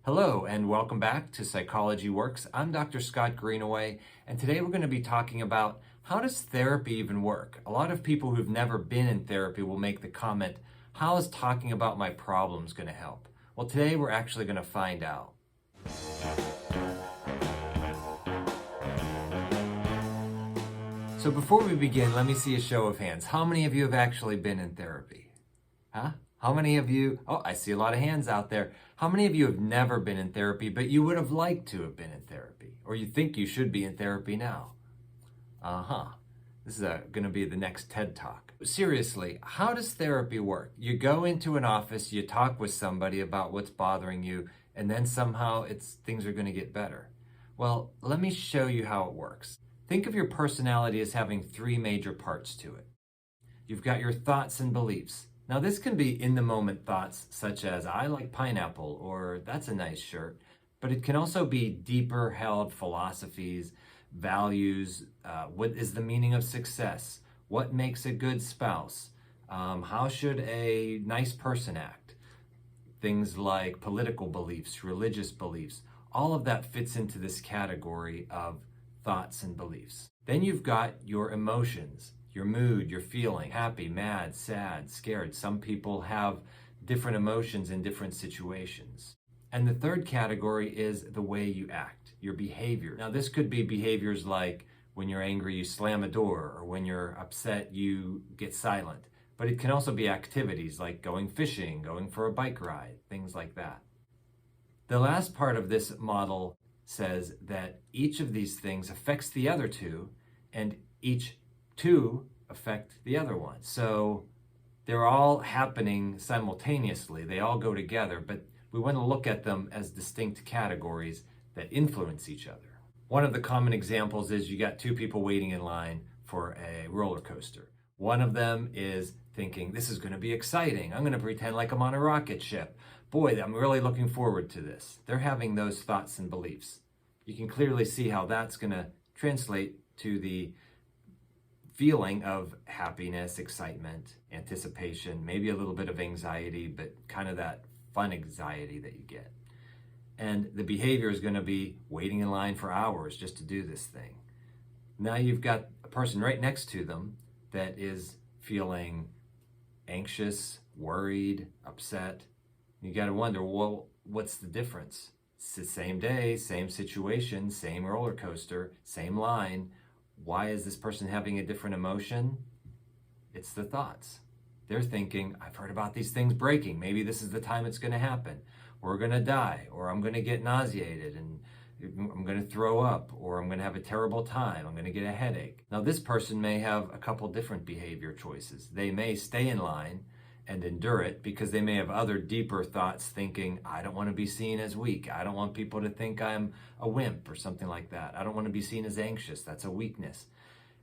Hello and welcome back to PsychologyWorks. I'm Dr. Scott Greenaway, and today we're going to be talking about how does therapy even work? A lot of people who've never been in therapy will make the comment, how is talking about my problems going to help? Well, today we're actually going to find out. So before we begin, let me see a show of hands. How many of you have actually been in therapy? Huh? How many of you, I see a lot of hands out there. How many of you have never been in therapy, but you would have liked to have been in therapy? Or you think you should be in therapy now? This is going to be the next TED Talk. Seriously, how does therapy work? You go into an office, you talk with somebody about what's bothering you, and then somehow things are going to get better. Well, let me show you how it works. Think of your personality as having three major parts to it. You've got your thoughts and beliefs. Now, this can be in-the-moment thoughts such as, I like pineapple, or that's a nice shirt. But it can also be deeper held philosophies, values, what is the meaning of success? What makes a good spouse? How should a nice person act? Things like political beliefs, religious beliefs. All of that fits into this category of thoughts and beliefs. Then you've got your emotions. Your mood, your feeling, happy, mad, sad, scared. Some people have different emotions in different situations. And the third category is the way you act, your behavior. Now, this could be behaviors like when you're angry, you slam a door, or when you're upset, you get silent. But it can also be activities like going fishing, going for a bike ride, things like that. The last part of this model says that each of these things affects the other two, and each two affect the other one. So they're all happening simultaneously. They all go together, but we want to look at them as distinct categories that influence each other. One of the common examples is you got two people waiting in line for a roller coaster. One of them is thinking, this is going to be exciting. I'm going to pretend like I'm on a rocket ship. Boy, I'm really looking forward to this. They're having those thoughts and beliefs. You can clearly see how that's going to translate to the feeling of happiness, excitement, anticipation, maybe a little bit of anxiety, but kind of that fun anxiety that you get. And the behavior is going to be waiting in line for hours just to do this thing. Now you've got a person right next to them that is feeling anxious, worried, upset. You got to wonder, well, what's the difference? It's the same day, same situation, same roller coaster, same line. Why is this person having a different emotion? It's the thoughts. They're thinking, I've heard about these things breaking. Maybe this is the time it's going to happen. We're going to die, or I'm going to get nauseated, and I'm going to throw up, or I'm going to have a terrible time. I'm going to get a headache. Now, this person may have a couple different behavior choices. They may stay in line and endure it because they may have other deeper thoughts thinking, I don't want to be seen as weak. I don't want people to think I'm a wimp or something like that. I don't want to be seen as anxious. That's a weakness.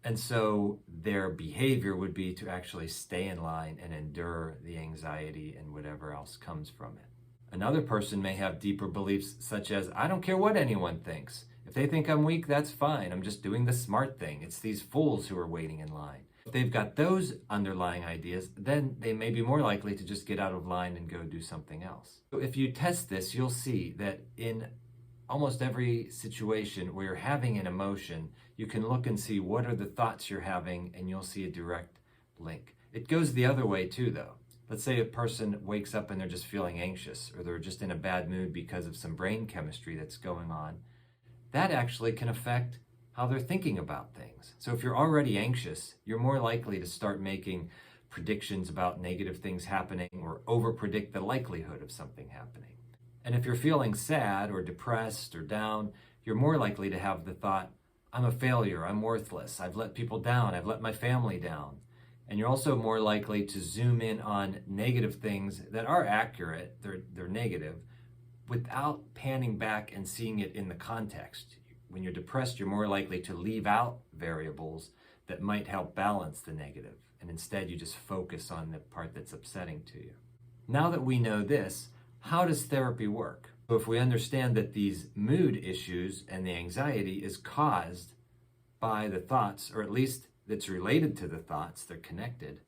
And so their behavior would be to actually stay in line and endure the anxiety and whatever else comes from it. Another person may have deeper beliefs such as, I don't care what anyone thinks. If they think I'm weak, that's fine. I'm just doing the smart thing. It's these fools who are waiting in line. If they've got those underlying ideas, then they may be more likely to just get out of line and go do something else. So if you test this, you'll see that in almost every situation where you're having an emotion, you can look and see what are the thoughts you're having, and you'll see a direct link. It goes the other way too, though. Let's say a person wakes up and they're just feeling anxious, or they're just in a bad mood because of some brain chemistry that's going on. That actually can affect how they're thinking about things. So if you're already anxious, you're more likely to start making predictions about negative things happening or overpredict the likelihood of something happening. And if you're feeling sad or depressed or down, you're more likely to have the thought, I'm a failure, I'm worthless, I've let people down, I've let my family down. And you're also more likely to zoom in on negative things that are accurate, they're negative, without panning back and seeing it in the context. When you're depressed, you're more likely to leave out variables that might help balance the negative, and instead you just focus on the part that's upsetting to you. Now that we know this, how does therapy work? So if we understand that these mood issues and the anxiety is caused by the thoughts, or at least that's related to the thoughts, they're connected,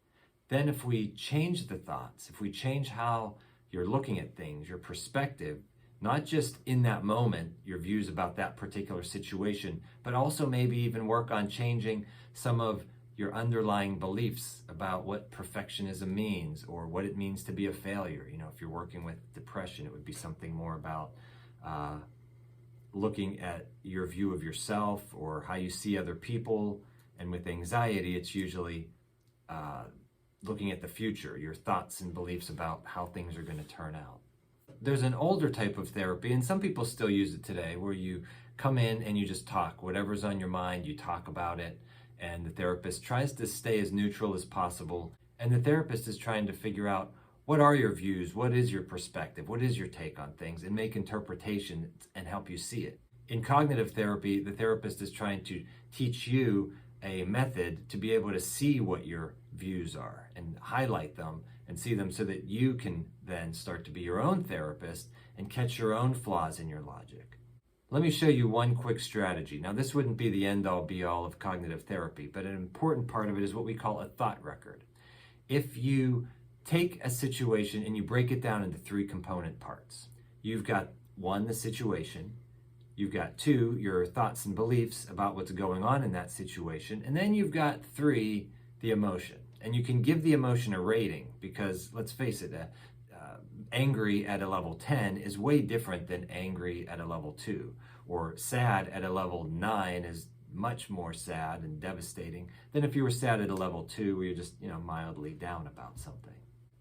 then if we change the thoughts, if we change how you're looking at things, your perspective, Not just in that moment, your views about that particular situation, but also maybe even work on changing some of your underlying beliefs about what perfectionism means or what it means to be a failure. If you're working with depression, it would be something more about looking at your view of yourself or how you see other people. And with anxiety, it's usually looking at the future, your thoughts and beliefs about how things are going to turn out. There's an older type of therapy, and some people still use it today, where you come in and you just talk. Whatever's on your mind, you talk about it, and the therapist tries to stay as neutral as possible. And the therapist is trying to figure out, what are your views? What is your perspective? What is your take on things? And make interpretations and help you see it. In cognitive therapy, the therapist is trying to teach you a method to be able to see what your views are and highlight them and see them so that you can then start to be your own therapist and catch your own flaws in your logic. Let me show you one quick strategy. Now, this wouldn't be the end-all be-all of cognitive therapy, but an important part of it is what we call a thought record. If you take a situation and you break it down into 3 component parts, you've got 1, the situation. You've got 2, your thoughts and beliefs about what's going on in that situation. And then you've got 3, the emotion. And you can give the emotion a rating because, let's face it, angry at a level 10 is way different than angry at a level 2. Or sad at a level 9 is much more sad and devastating than if you were sad at a level 2 where you're just, mildly down about something.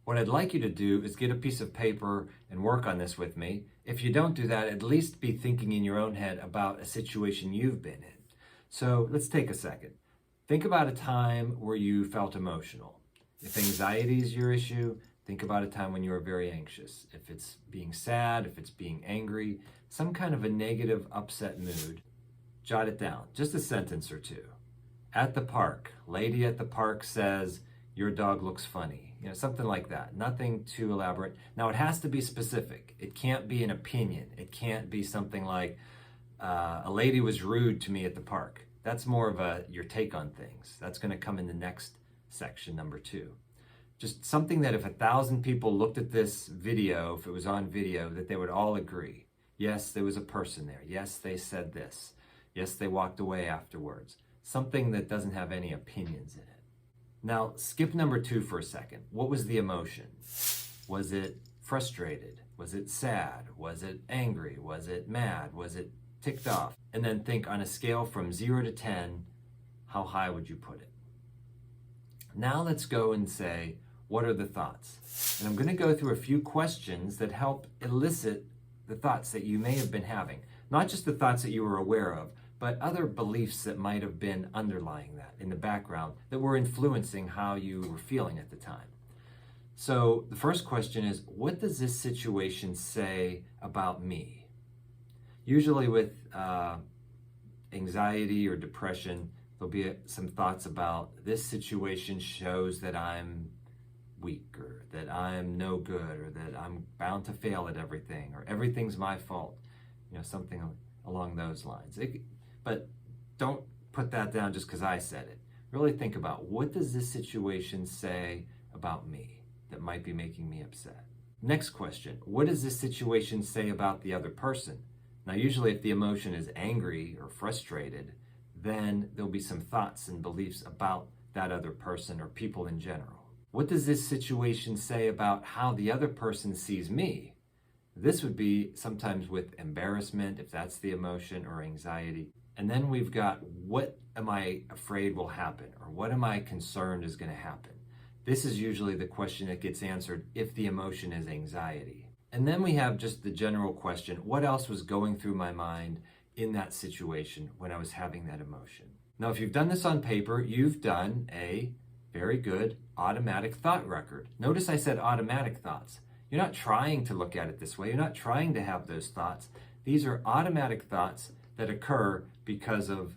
What I'd like you to do is get a piece of paper and work on this with me. If you don't do that, at least be thinking in your own head about a situation you've been in. So let's take a second. Think about a time where you felt emotional. If anxiety is your issue, think about a time when you were very anxious. If it's being sad, if it's being angry, some kind of a negative, upset mood, jot it down, just a sentence or 2. At the park, lady at the park says, your dog looks funny. Something like that. Nothing too elaborate. Now, it has to be specific. It can't be an opinion. It can't be something like, a lady was rude to me at the park. That's more of your take on things. That's going to come in the next section, number 2. Just something that if 1,000 people looked at this video, if it was on video, that they would all agree. Yes, there was a person there. Yes, they said this. Yes, they walked away afterwards. Something that doesn't have any opinions in it. Now, skip number 2 for a second. What was the emotion? Was it frustrated? Was it sad? Was it angry? Was it mad? Was it ticked off? And then think on a scale from 0 to 10, how high would you put it? Now let's go and say, what are the thoughts? And I'm going to go through a few questions that help elicit the thoughts that you may have been having. Not just the thoughts that you were aware of, but other beliefs that might have been underlying that in the background that were influencing how you were feeling at the time. So the first question is, what does this situation say about me? Usually with anxiety or depression, there'll be some thoughts about this situation shows that I'm weak, or that I'm no good, or that I'm bound to fail at everything, or everything's my fault. Something along those lines. But don't put that down just because I said it. Really think about, what does this situation say about me that might be making me upset? Next question, what does this situation say about the other person? Now, usually if the emotion is angry or frustrated, then there'll be some thoughts and beliefs about that other person or people in general. What does this situation say about how the other person sees me? This would be sometimes with embarrassment, if that's the emotion, or anxiety. And then we've got, what am I afraid will happen? Or what am I concerned is going to happen? This is usually the question that gets answered if the emotion is anxiety. And then we have just the general question, what else was going through my mind in that situation when I was having that emotion? Now, if you've done this on paper, you've done a very good automatic thought record. Notice I said automatic thoughts. You're not trying to look at it this way. You're not trying to have those thoughts. These are automatic thoughts that occur because of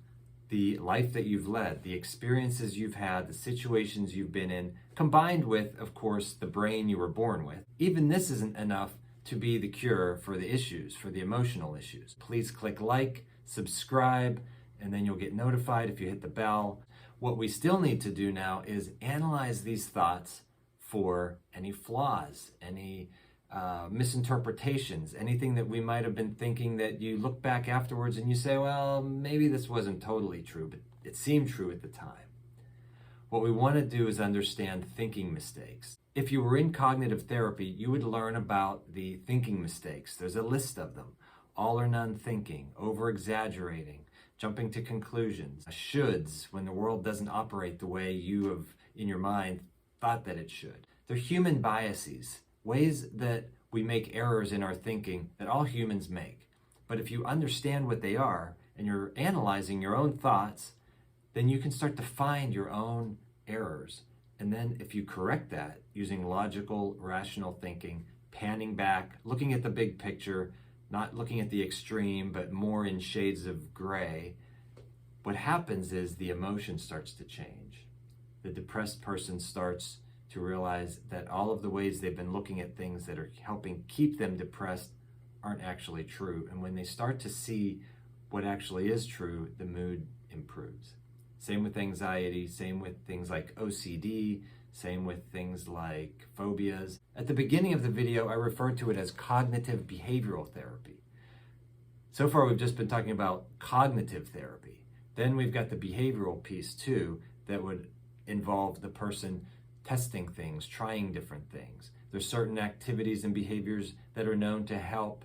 the life that you've led, the experiences you've had, the situations you've been in, combined with, of course, the brain you were born with. Even this isn't enough to be the cure for the issues, for the emotional issues. Please click like, subscribe, and then you'll get notified if you hit the bell. What we still need to do now is analyze these thoughts for any flaws, any misinterpretations, anything that we might have been thinking that you look back afterwards and you say, well, maybe this wasn't totally true, but it seemed true at the time. What we want to do is understand thinking mistakes. If you were in cognitive therapy, you would learn about the thinking mistakes. There's a list of them. All or none thinking, over-exaggerating, jumping to conclusions, shoulds when the world doesn't operate the way you have, in your mind, thought that it should. They're human biases, ways that we make errors in our thinking that all humans make. But if you understand what they are and you're analyzing your own thoughts, then you can start to find your own errors. And then if you correct that using logical, rational thinking, panning back, looking at the big picture, not looking at the extreme, but more in shades of gray, what happens is the emotion starts to change. The depressed person starts to realize that all of the ways they've been looking at things that are helping keep them depressed aren't actually true. And when they start to see what actually is true, the mood improves. Same with anxiety, same with things like OCD, same with things like phobias. At the beginning of the video, I referred to it as cognitive behavioral therapy. So far, we've just been talking about cognitive therapy. Then we've got the behavioral piece too, that would involve the person testing things, trying different things. There's certain activities and behaviors that are known to help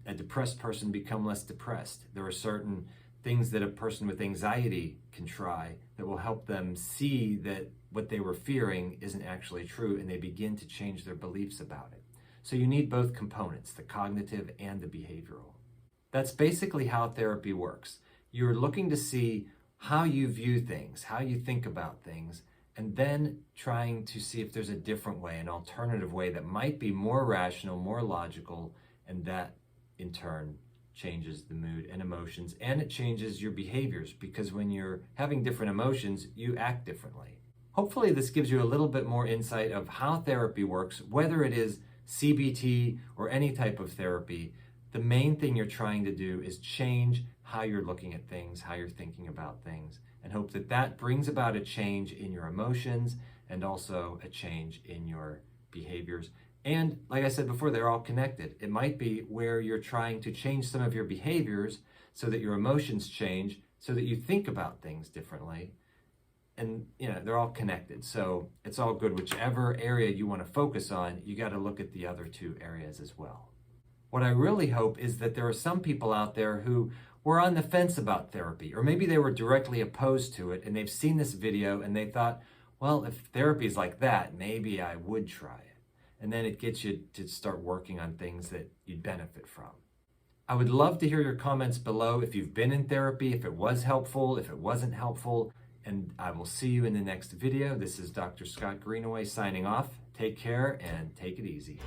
a depressed person become less depressed. There are certain things that a person with anxiety can try that will help them see that what they were fearing isn't actually true, and they begin to change their beliefs about it. So you need both components, the cognitive and the behavioral. That's basically how therapy works. You're looking to see how you view things, how you think about things, and then trying to see if there's a different way, an alternative way that might be more rational, more logical, and that in turn changes the mood and emotions, and it changes your behaviors, because when you're having different emotions, you act differently. Hopefully this gives you a little bit more insight of how therapy works, whether it is CBT or any type of therapy. The main thing you're trying to do is change how you're looking at things, how you're thinking about things, and hope that that brings about a change in your emotions and also a change in your behaviors. And like I said before, they're all connected. It might be where you're trying to change some of your behaviors so that your emotions change, so that you think about things differently. And they're all connected. So it's all good. Whichever area you want to focus on, you got to look at the other two areas as well. What I really hope is that there are some people out there who were on the fence about therapy, or maybe they were directly opposed to it and they've seen this video and they thought, well, if therapy is like that, maybe I would try it. And then it gets you to start working on things that you'd benefit from. I would love to hear your comments below if you've been in therapy, if it was helpful, if it wasn't helpful, and I will see you in the next video. This is Dr. Scott Greenaway signing off. Take care and take it easy.